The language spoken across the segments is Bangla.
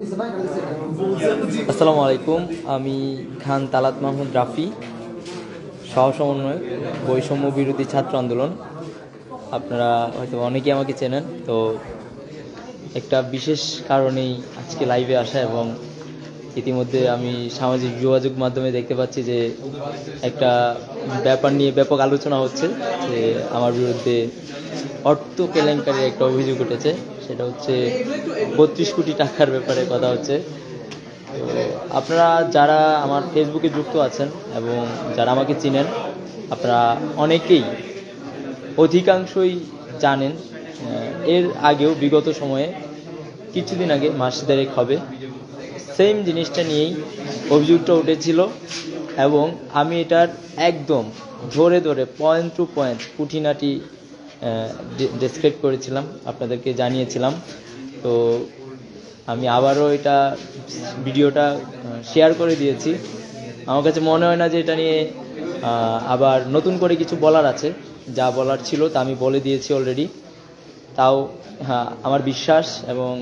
আসসালামু আলাইকুম। আমি খান তালাত মাহমুদ রাফি, সহ সমন্বয়ক বৈষম্য বিরোধী ছাত্র আন্দোলন। আপনারা হয়তো অনেকেই আমাকে চেনেন। তো একটা বিশেষ কারণেই আজকে লাইভে আসা, এবং ইতিমধ্যে আমি সামাজিক যোগাযোগ মাধ্যমে দেখতে পাচ্ছি যে একটা ব্যাপার নিয়ে ব্যাপক আলোচনা হচ্ছে, যে আমার বিরুদ্ধে অর্থ কেলেঙ্কারির একটা অভিযোগ উঠেছে। সেটা হচ্ছে 32 কোটি টাকার ব্যাপারে কথা হচ্ছে। তো আপনারা যারা আমার ফেসবুকে যুক্ত আছেন এবং যারা আমাকে চিনেন, আপনারা অনেকেই অধিকাংশই জানেন। এর আগেও বিগত সময়ে কিছুদিন আগে, মাস দেড়েক হবে, সেম জিনিসটা নিয়েই অভিযোগটা উঠেছিল, এবং আমি এটার একদম ধরে ধরে পয়েন্ট টু পয়েন্ট খুঁটিনাটি ডেসক্রাইব করেছিলাম, আপনাদেরকে জানিয়েছিলাম। তো আমি আবারও এটা ভিডিওটা শেয়ার করে দিয়েছি। আমার কাছে মনে হয় না যে এটা নিয়ে আবার নতুন করে কিছু বলার আছে। যা বলার ছিল তা আমি বলে দিয়েছি অলরেডি। তাও হ্যাঁ, আমার বিশ্বাস, এবং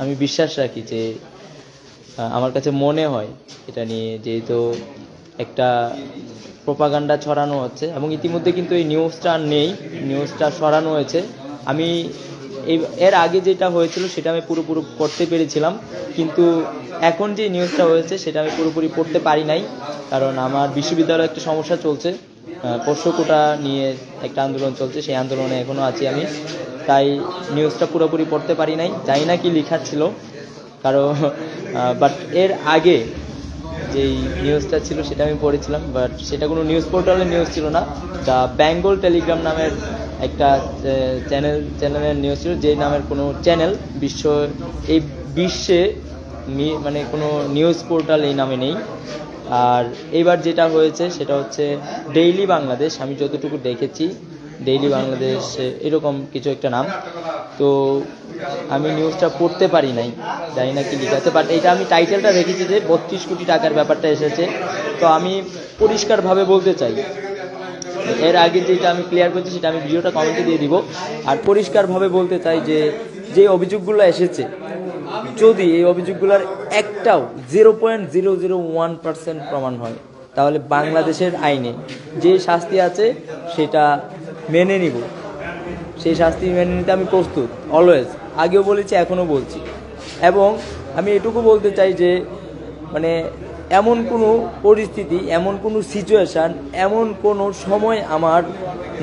আমি বিশ্বাস রাখি যে আমার কাছে মনে হয় এটা নিয়ে যেহেতু একটা প্রোপাগান্ডা ছড়ানো হচ্ছে, এবং ইতিমধ্যে কিন্তু এই নিউজটা আর নেই, নিউজটা সরানো হয়েছে। আমি এর আগে যেটা হয়েছিল সেটা আমি পুরোপুরি পড়তে পেরেছিলাম, কিন্তু এখন যে নিউজটা হয়েছে সেটা আমি পুরোপুরি পড়তে পারি নাই, কারণ আমার বিশ্ববিদ্যালয়ে একটা সমস্যা চলছে। পোষ্য কোটা নিয়ে একটা আন্দোলন চলছে, সেই আন্দোলনে এখনও আছি আমি। তাই নিউজটা পুরোপুরি পড়তে পারি নাই, জানি না কি লেখা ছিল কারণ। বাট এর আগে যেই নিউজটা ছিল সেটা আমি পড়েছিলাম, বাট সেটা কোনো নিউজ পোর্টালের নিউজ ছিল না। দ্য বেঙ্গল টেলিগ্রাম নামের একটা চ্যানেলের নিউজ ছিল, যে নামের কোনো চ্যানেল এই বিশ্বে মানে কোনো নিউজ পোর্টাল এই নামে নেই। আর এবার যেটা হয়েছে সেটা হচ্ছে ডেইলি বাংলাদেশ, আমি যতটুকু দেখেছি ডেইলি বাংলাদেশ এরকম কিছু একটা নাম। তো আমি নিউজটা পড়তে পারি নাই, জানি না কি লেখা আছে, বাট এটা আমি টাইটেলটা দেখেছি যে 32 কোটি টাকার ব্যাপারটা এসেছে। তো আমি পরিষ্কারভাবে বলতে চাই, এর আগে যেটা আমি ক্লিয়ার করছি সেটা আমি ভিডিওটা কমেন্টে দিয়ে দিব। আর পরিষ্কারভাবে বলতে চাই যে অভিযোগগুলো এসেছে, যদি এই অভিযোগগুলোর একটাও 0.001% প্রমাণ হয়, তাহলে বাংলাদেশের আইনে যে শাস্তি আছে সেটা মেনে নিব। সেই শাস্তি মেনে নিতে আমি প্রস্তুত, অলওয়েজ। আগেও বলেছি, এখনও বলছি। এবং আমি এটুকু বলতে চাই যে মানে এমন কোনো পরিস্থিতি, এমন কোনো সিচুয়েশান, এমন কোনো সময় আমার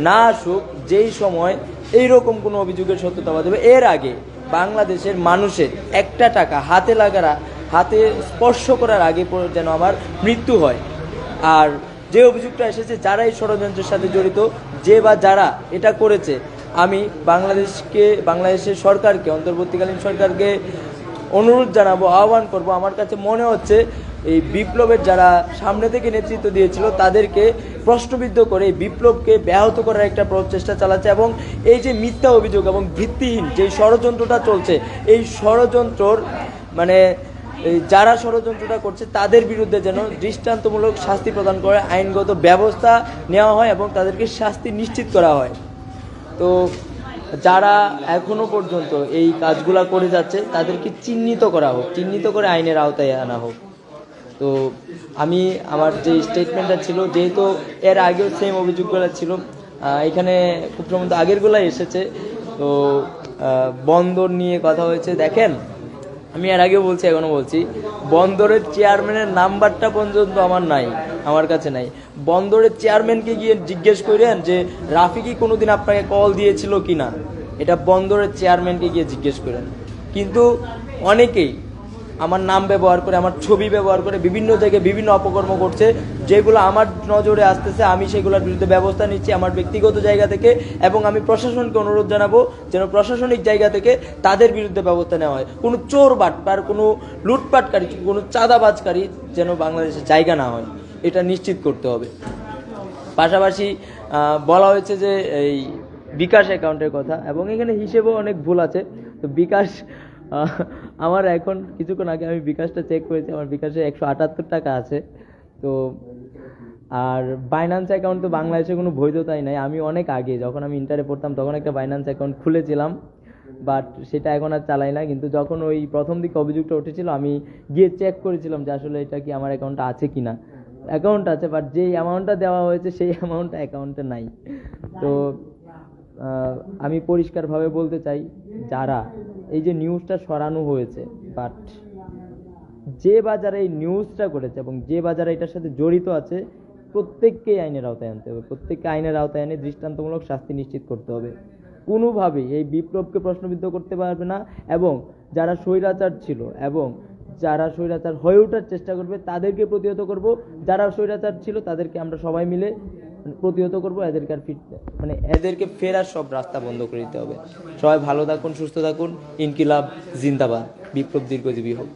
না আসুক যেই সময় এইরকম কোনো অভিযোগের সত্যতা পাওয়া যাবে। এর আগে বাংলাদেশের মানুষের একটা টাকা হাতে স্পর্শ করার আগে যেন আমার মৃত্যু হয়। আর যে অভিযোগটা এসেছে, যারা এই ষড়যন্ত্রের সাথে জড়িত, যে বা যারা এটা করেছে, আমি বাংলাদেশের সরকারকে, অন্তর্বর্তীকালীন সরকারকে অনুরোধ জানাবো, আহ্বান করব। আমার কাছে মনে হচ্ছে এই বিপ্লবের যারা সামনে থেকে নেতৃত্ব দিয়েছিল তাদেরকে প্রশ্নবিদ্ধ করে এই বিপ্লবকে ব্যাহত করার একটা প্রচেষ্টা চালাচ্ছে, এবং এই যে মিথ্যা অভিযোগ এবং ভিত্তিহীন যে ষড়যন্ত্রটা চলছে, এই ষড়যন্ত্রর মানে যারা ষড়যন্ত্রটা করছে তাদের বিরুদ্ধে যেন দৃষ্টান্তমূলক শাস্তি প্রদান করে আইনগত ব্যবস্থা নেওয়া হয় এবং তাদেরকে শাস্তি নিশ্চিত করা হয়। তো যারা এখনো পর্যন্ত এই কাজগুলা করে যাচ্ছে তাদেরকে চিহ্নিত করা হোক, চিহ্নিত করে আইনের আওতায় আনা হোক। তো আমি আমার যে স্টেটমেন্টটা ছিল, যেহেতু এর আগেও সেম অভিযোগগুলো ছিল, এখানে খুব সম্ভবত আগেরগুলাই এসেছে। তো বন্দর নিয়ে কথা হয়েছে। দেখেন, আমি এর আগেও বলছি, এখনও বলছি, বন্দরের চেয়ারম্যানের নাম্বারটা পর্যন্ত আমার কাছে নাই। বন্দরের চেয়ারম্যানকে গিয়ে জিজ্ঞেস করেন যে রাফি কি কোনোদিন আপনাকে কল দিয়েছিল কি না, এটা বন্দরের চেয়ারম্যানকে গিয়ে জিজ্ঞেস করেন। কিন্তু অনেকেই আমার নাম ব্যবহার করে, আমার ছবি ব্যবহার করে বিভিন্ন জায়গায় বিভিন্ন অপকর্ম করছে, যেগুলো আমার নজরে আসতেছে। আমি সেগুলোর বিরুদ্ধে ব্যবস্থা নিচ্ছি আমার ব্যক্তিগত জায়গা থেকে, এবং আমি প্রশাসনকে অনুরোধ জানাবো যেন প্রশাসনিক জায়গা থেকে তাদের বিরুদ্ধে ব্যবস্থা নেওয়া হয়। কোনো চোর বাটপার, কোনো লুটপাটকারী, কোনো চাঁদাবাজকারী যেন বাংলাদেশে জায়গা না হয়, এটা নিশ্চিত করতে হবে। পাশাপাশি বলা হয়েছে যে এই বিকাশ অ্যাকাউন্টের কথা, এবং এখানে হিসেবেও অনেক ভুল আছে। তো বিকাশ, আমার এখন কিছুক্ষণ আগে আমি বিকাশটা চেক করেছি, আমার বিকাশে 178 টাকা আছে। তো আর বাইন্যান্স অ্যাকাউন্ট তো বাংলাদেশে কোনো বৈধতাই নাই। আমি অনেক আগে, যখন আমি ইন্টারে পড়তাম, তখন একটা বাইন্যান্স অ্যাকাউন্ট খুলেছিলাম। বাট সেটা এখন আর চালাই না। কিন্তু যখন ওই প্রথম দিকে অভিযোগটা উঠেছিল আমি গিয়ে চেক করেছিলাম যে আসলে এটা কি আমার অ্যাকাউন্টে আছে কি না। অ্যাকাউন্ট আছে, বাট যেই অ্যামাউন্টটা দেওয়া হয়েছে সেই অ্যামাউন্টটা অ্যাকাউন্টে নাই। তো আমি পরিষ্কারভাবে বলতে চাই, যারা এই যে নিউজটা সরানো হয়েছে, বাট যে বাজারে এই নিউজটা করেছে এবং যে বাজারে এটার সাথে জড়িত আছে, প্রত্যেককেই আইনের আওতায় আনতে হবে। প্রত্যেককে আইনের আওতায় এনে দৃষ্টান্তমূলক শাস্তি নিশ্চিত করতে হবে। কোনোভাবেই এই বিপ্লবকে প্রশ্নবিদ্ধ করতে পারবে না, এবং যারা স্বৈরাচার ছিল এবং যারা স্বৈরাচার হয়ে ওঠার চেষ্টা করবে তাদেরকে প্রতিহত করব। যারা স্বৈরাচার ছিল তাদেরকে আমরা সবাই মিলে প্রতিহত করব। এদেরকে আর মানে এদেরকে ফেরার সব রাস্তা বন্ধ করে দিতে হবে। সবাই ভালো থাকুন, সুস্থ থাকুন। ইনকিলাব জিন্দাবাদ। বিপ্লব দীর্ঘজীবী হোক।